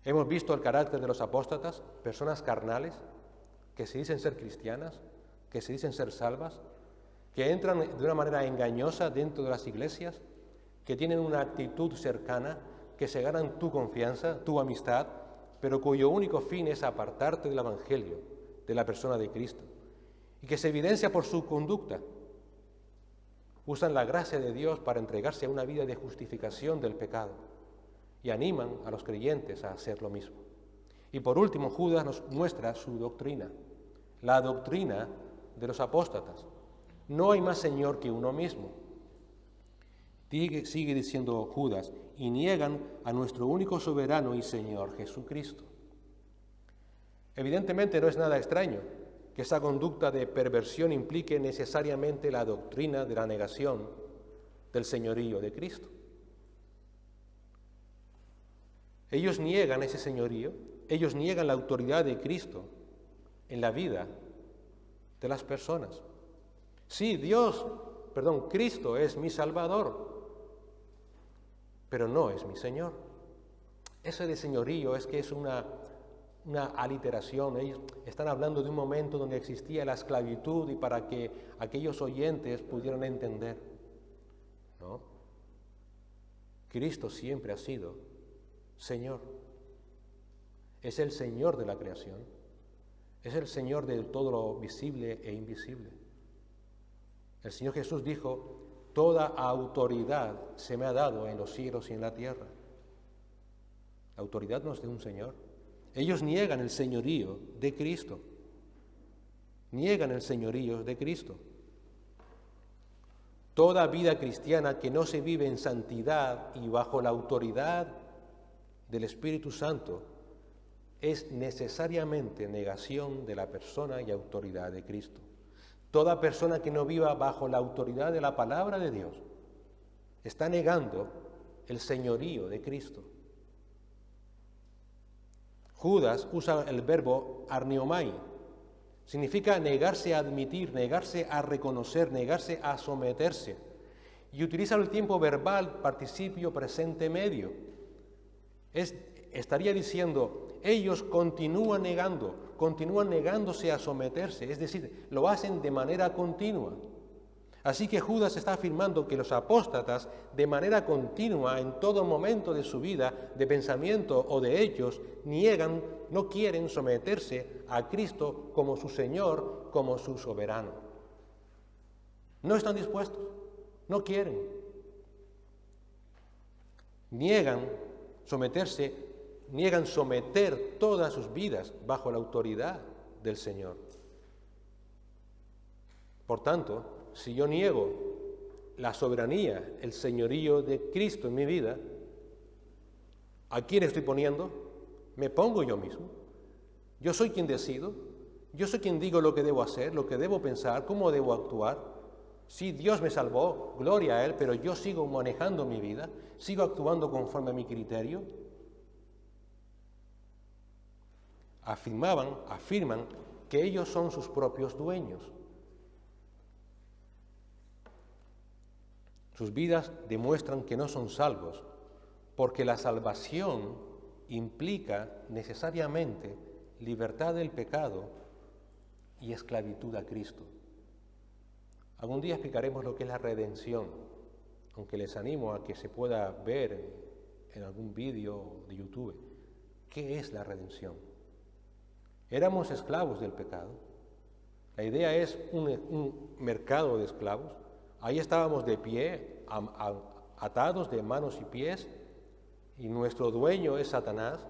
Hemos visto el carácter de los apóstatas, personas carnales que se dicen ser cristianas, que se dicen ser salvas, que entran de una manera engañosa dentro de las iglesias, que tienen una actitud cercana, que se ganan tu confianza, tu amistad, pero cuyo único fin es apartarte del Evangelio, de la persona de Cristo, y que se evidencia por su conducta. Usan la gracia de Dios para entregarse a una vida de justificación del pecado y animan a los creyentes a hacer lo mismo. Y por último, Judas nos muestra su doctrina, la doctrina de los apóstatas. No hay más Señor que uno mismo. Sigue diciendo Judas, y niegan a nuestro único soberano y Señor Jesucristo. Evidentemente no es nada extraño que esa conducta de perversión implique necesariamente la doctrina de la negación del señorío de Cristo. Ellos niegan ese señorío, ellos niegan la autoridad de Cristo en la vida de las personas. Sí, Cristo es mi Salvador, pero no es mi Señor. Ese de señorío es que es una aliteración. Ellos están hablando de un momento donde existía la esclavitud y para que aquellos oyentes pudieran entender, ¿no? Cristo siempre ha sido Señor. Es el Señor de la creación. Es el Señor de todo lo visible e invisible. El Señor Jesús dijo: toda autoridad se me ha dado en los cielos y en la tierra. La autoridad no es de un Señor. Ellos niegan el señorío de Cristo. Niegan el señorío de Cristo. Toda vida cristiana que no se vive en santidad y bajo la autoridad del Espíritu Santo es necesariamente negación de la persona y autoridad de Cristo. Toda persona que no viva bajo la autoridad de la palabra de Dios está negando el señorío de Cristo. Judas usa el verbo arneomai. Significa negarse a admitir, negarse a reconocer, negarse a someterse. Y utiliza el tiempo verbal participio presente medio. Estaría diciendo, ellos continúan negándose a someterse, es decir, lo hacen de manera continua. Así que Judas está afirmando que los apóstatas, de manera continua, en todo momento de su vida, de pensamiento o de hechos, no quieren someterse a Cristo como su Señor, como su soberano. No están dispuestos, no quieren. Niegan someter todas sus vidas bajo la autoridad del Señor. Por tanto, si yo niego la soberanía, el señorío de Cristo en mi vida, ¿a quién estoy poniendo? Me pongo yo mismo. Yo soy quien decido, yo soy quien digo lo que debo hacer, lo que debo pensar, cómo debo actuar. Sí, Dios me salvó, gloria a Él, pero yo sigo manejando mi vida, sigo actuando conforme a mi criterio. Afirman que ellos son sus propios dueños. Sus vidas demuestran que no son salvos, porque la salvación implica necesariamente libertad del pecado y esclavitud a Cristo. Algún día explicaremos lo que es la redención, aunque les animo a que se pueda ver en algún vídeo de YouTube. ¿Qué es la redención? Éramos esclavos del pecado. La idea es un mercado de esclavos. Ahí estábamos de pie, atados de manos y pies, y nuestro dueño es Satanás,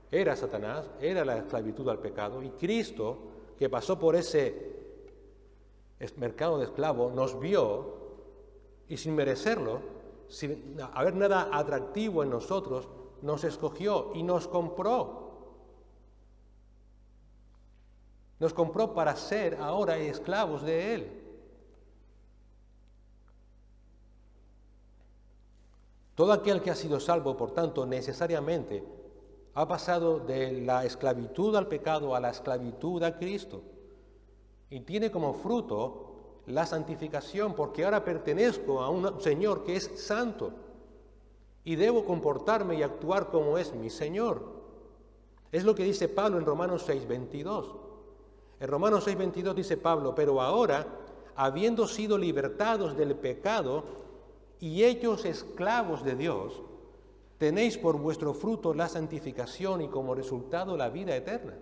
era la esclavitud al pecado, y Cristo, que pasó por ese mercado de esclavos, nos vio, y sin merecerlo, sin haber nada atractivo en nosotros, nos escogió y nos compró. Nos compró para ser ahora esclavos de Él. Todo aquel que ha sido salvo, por tanto, necesariamente ha pasado de la esclavitud al pecado a la esclavitud a Cristo. Y tiene como fruto la santificación, porque ahora pertenezco a un Señor que es santo y debo comportarme y actuar como es mi Señor. Es lo que dice Pablo en Romanos 6:22. En Romanos 6:22 dice Pablo, pero ahora, habiendo sido libertados del pecado y hechos esclavos de Dios, tenéis por vuestro fruto la santificación y como resultado la vida eterna.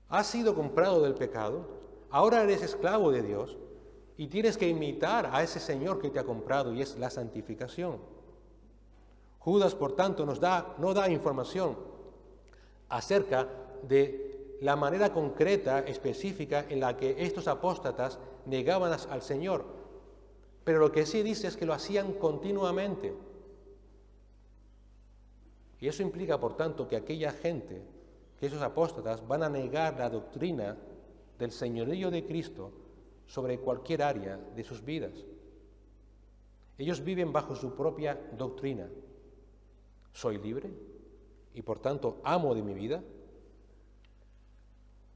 Has sido comprado del pecado, ahora eres esclavo de Dios y tienes que imitar a ese Señor que te ha comprado y es la santificación. Judas, por tanto, no da información acerca de la manera concreta, específica en la que estos apóstatas negaban al Señor. Pero lo que sí dice es que lo hacían continuamente. Y eso implica, por tanto, que aquella gente, que esos apóstatas, van a negar la doctrina del señorío de Cristo sobre cualquier área de sus vidas. Ellos viven bajo su propia doctrina. Soy libre y, por tanto, amo de mi vida.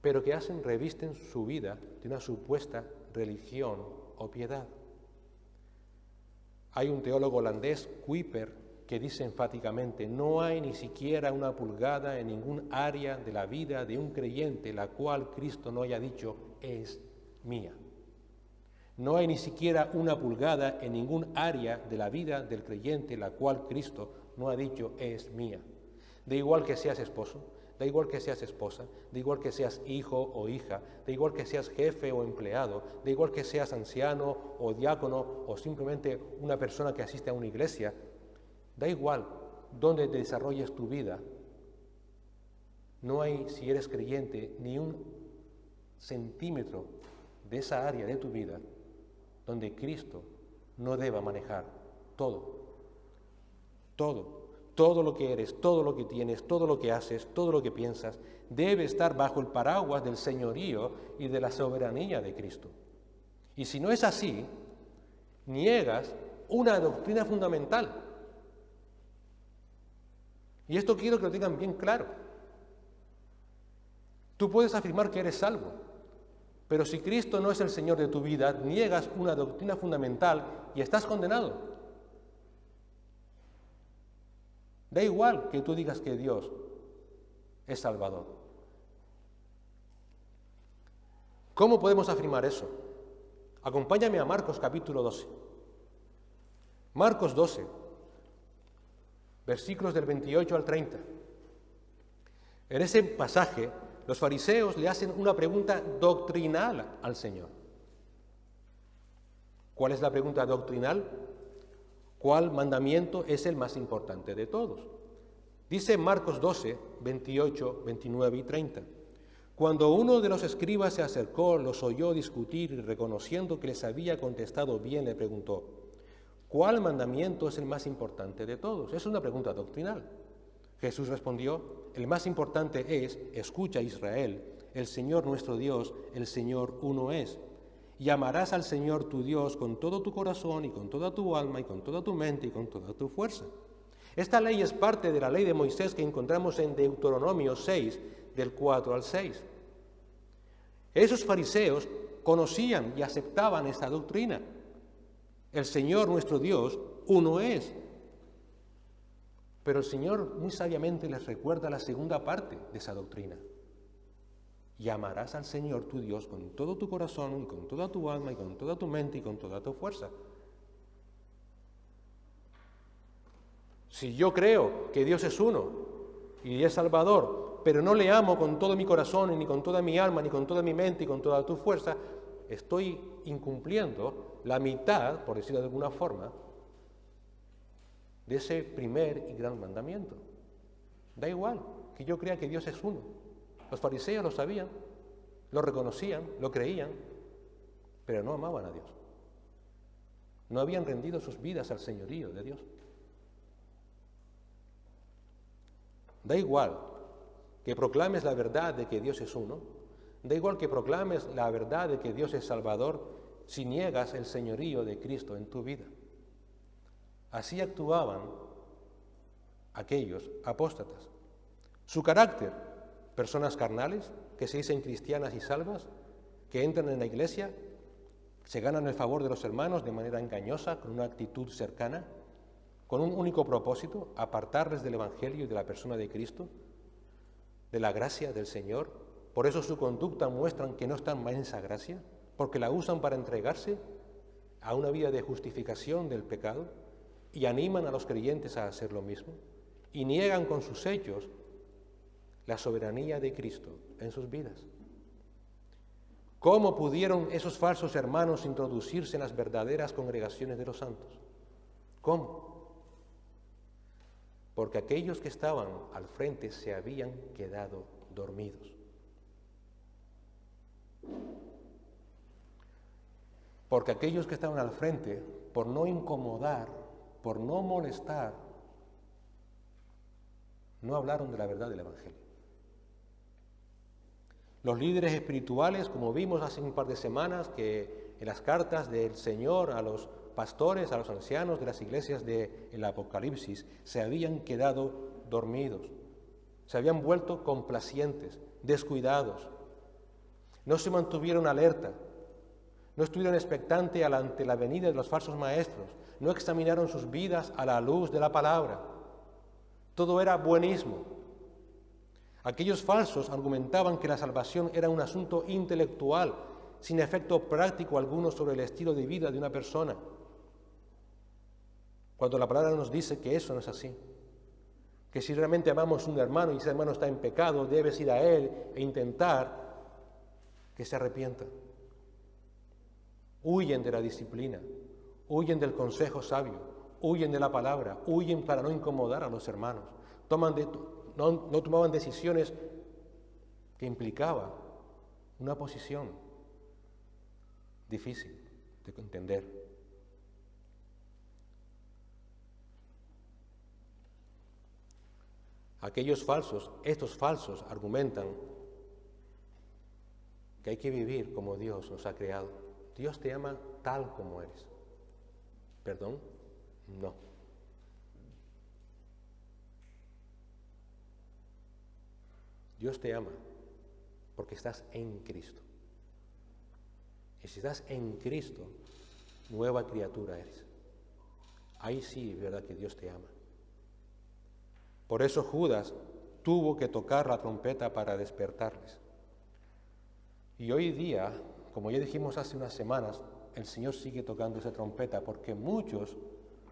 pero que revisten su vida de una supuesta religión o piedad. Hay un teólogo holandés, Kuyper, que dice enfáticamente: no hay ni siquiera una pulgada en ningún área de la vida de un creyente la cual Cristo no haya dicho es mía. No hay ni siquiera una pulgada en ningún área de la vida del creyente la cual Cristo no ha dicho es mía. Da igual que seas esposo, da igual que seas esposa, da igual que seas hijo o hija, da igual que seas jefe o empleado, da igual que seas anciano o diácono o simplemente una persona que asiste a una iglesia, da igual dónde desarrolles tu vida. No hay, si eres creyente, ni un centímetro de esa área de tu vida donde Cristo no deba manejar todo lo que eres, todo lo que tienes, todo lo que haces, todo lo que piensas, debe estar bajo el paraguas del señorío y de la soberanía de Cristo. Y si no es así, niegas una doctrina fundamental. Y esto quiero que lo tengan bien claro. Tú puedes afirmar que eres salvo, pero si Cristo no es el Señor de tu vida, niegas una doctrina fundamental y estás condenado. Da igual que tú digas que Dios es Salvador. ¿Cómo podemos afirmar eso? Acompáñame a Marcos capítulo 12. Marcos 12, versículos del 28 al 30. En ese pasaje, los fariseos le hacen una pregunta doctrinal al Señor. ¿Cuál es la pregunta doctrinal? ¿Cuál mandamiento es el más importante de todos? Dice Marcos 12, 28, 29 y 30. Cuando uno de los escribas se acercó, los oyó discutir y reconociendo que les había contestado bien, le preguntó: ¿cuál mandamiento es el más importante de todos? Es una pregunta doctrinal. Jesús respondió: el más importante es: escucha, Israel, el Señor nuestro Dios, el Señor uno es. Y amarás al Señor tu Dios con todo tu corazón y con toda tu alma y con toda tu mente y con toda tu fuerza. Esta ley es parte de la ley de Moisés que encontramos en Deuteronomio 6, del 4 al 6. Esos fariseos conocían y aceptaban esta doctrina. El Señor nuestro Dios uno es. Pero el Señor muy sabiamente les recuerda la segunda parte de esa doctrina. Y amarás al Señor tu Dios con todo tu corazón y con toda tu alma y con toda tu mente y con toda tu fuerza. Si yo creo que Dios es uno y es Salvador, pero no le amo con todo mi corazón, ni con toda mi alma, ni con toda mi mente y con toda tu fuerza, estoy incumpliendo la mitad, por decirlo de alguna forma, de ese primer y gran mandamiento. Da igual que yo crea que Dios es uno. Los fariseos lo sabían, lo reconocían, lo creían, pero no amaban a Dios. No habían rendido sus vidas al señorío de Dios. Da igual que proclames la verdad de que Dios es uno, da igual que proclames la verdad de que Dios es Salvador, si niegas el señorío de Cristo en tu vida. Así actuaban aquellos apóstatas. Su carácter: personas carnales, que se dicen cristianas y salvas, que entran en la iglesia, se ganan el favor de los hermanos de manera engañosa, con una actitud cercana, con un único propósito: apartarles del Evangelio y de la persona de Cristo, de la gracia del Señor. Por eso su conducta muestran que no están en esa gracia, porque la usan para entregarse a una vida de justificación del pecado y animan a los creyentes a hacer lo mismo y niegan con sus hechos la soberanía de Cristo en sus vidas. ¿Cómo pudieron esos falsos hermanos introducirse en las verdaderas congregaciones de los santos? ¿Cómo? Porque aquellos que estaban al frente se habían quedado dormidos. Porque aquellos que estaban al frente, por no incomodar, por no molestar, no hablaron de la verdad del Evangelio. Los líderes espirituales, como vimos hace un par de semanas, que en las cartas del Señor a los pastores, a los ancianos de las iglesias del Apocalipsis, se habían quedado dormidos, se habían vuelto complacientes, descuidados, No se mantuvieron alerta, no estuvieron expectantes ante la venida de los falsos maestros, no examinaron sus vidas a la luz de la palabra. Todo era buenismo. Aquellos falsos argumentaban que la salvación era un asunto intelectual, sin efecto práctico alguno sobre el estilo de vida de una persona, cuando la palabra nos dice que eso no es así, que si realmente amamos a un hermano y ese hermano está en pecado, debes ir a él e intentar que se arrepienta. Huyen de la disciplina, huyen del consejo sabio, huyen de la palabra, huyen para no incomodar a los hermanos. No tomaban decisiones que implicaban una posición difícil de entender. Estos falsos argumentan que hay que vivir como Dios nos ha creado. Dios te ama tal como eres. ¿Perdón? No. Dios te ama porque estás en Cristo. Y si estás en Cristo, nueva criatura eres. Ahí sí es verdad que Dios te ama. Por eso Judas tuvo que tocar la trompeta para despertarles. Y hoy día, como ya dijimos hace unas semanas, el Señor sigue tocando esa trompeta porque muchos,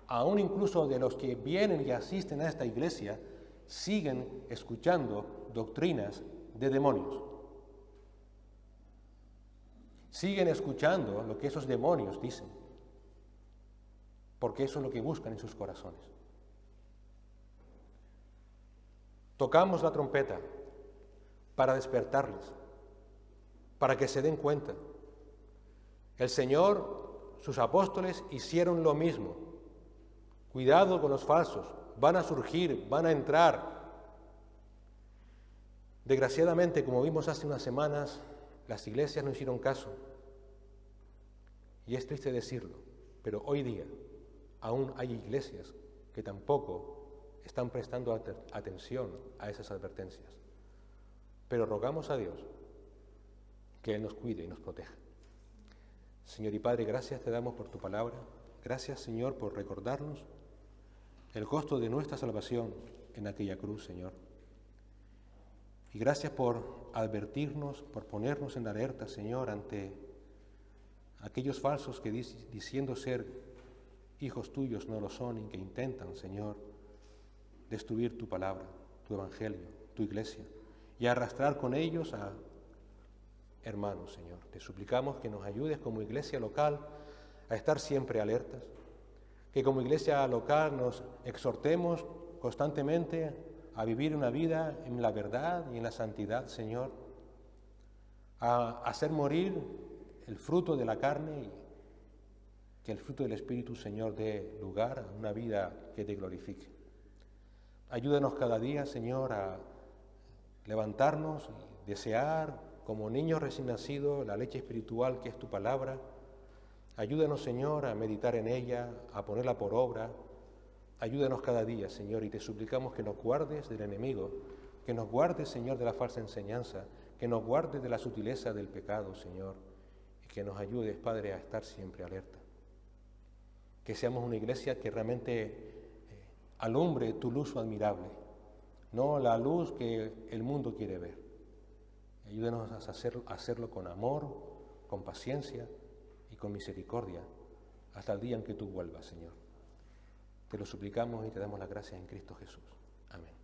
aún incluso de los que vienen y asisten a esta iglesia, siguen escuchando doctrinas de demonios. Siguen escuchando lo que esos demonios dicen, porque eso es lo que buscan en sus corazones. Tocamos la trompeta para despertarles, para que se den cuenta. El Señor, sus apóstoles hicieron lo mismo. Cuidado con los falsos, van a surgir, van a entrar. Desgraciadamente, como vimos hace unas semanas, las iglesias no hicieron caso. Y es triste decirlo, pero hoy día aún hay iglesias que tampoco están prestando atención a esas advertencias. Pero rogamos a Dios que Él nos cuide y nos proteja. Señor y Padre, gracias te damos por tu palabra. Gracias, Señor, por recordarnos el costo de nuestra salvación en aquella cruz, Señor. Y gracias por advertirnos, por ponernos en alerta, Señor, ante aquellos falsos que diciendo ser hijos tuyos no lo son y que intentan, Señor, destruir tu palabra, tu evangelio, tu iglesia y arrastrar con ellos a hermanos, Señor. Te suplicamos que nos ayudes como iglesia local a estar siempre alertas, que como iglesia local nos exhortemos constantemente a vivir una vida en la verdad y en la santidad, Señor, a hacer morir el fruto de la carne y que el fruto del Espíritu, Señor, dé lugar a una vida que te glorifique. Ayúdanos cada día, Señor, a levantarnos y desear, como niños recién nacidos, la leche espiritual que es tu palabra. Ayúdanos, Señor, a meditar en ella, a ponerla por obra. Ayúdanos cada día, Señor, y te suplicamos que nos guardes del enemigo, que nos guardes, Señor, de la falsa enseñanza, que nos guardes de la sutileza del pecado, Señor, y que nos ayudes, Padre, a estar siempre alerta. Que seamos una iglesia que realmente alumbre tu luz admirable, no la luz que el mundo quiere ver. Ayúdanos a hacerlo con amor, con paciencia y con misericordia, hasta el día en que tú vuelvas, Señor. Te lo suplicamos y te damos las gracias en Cristo Jesús. Amén.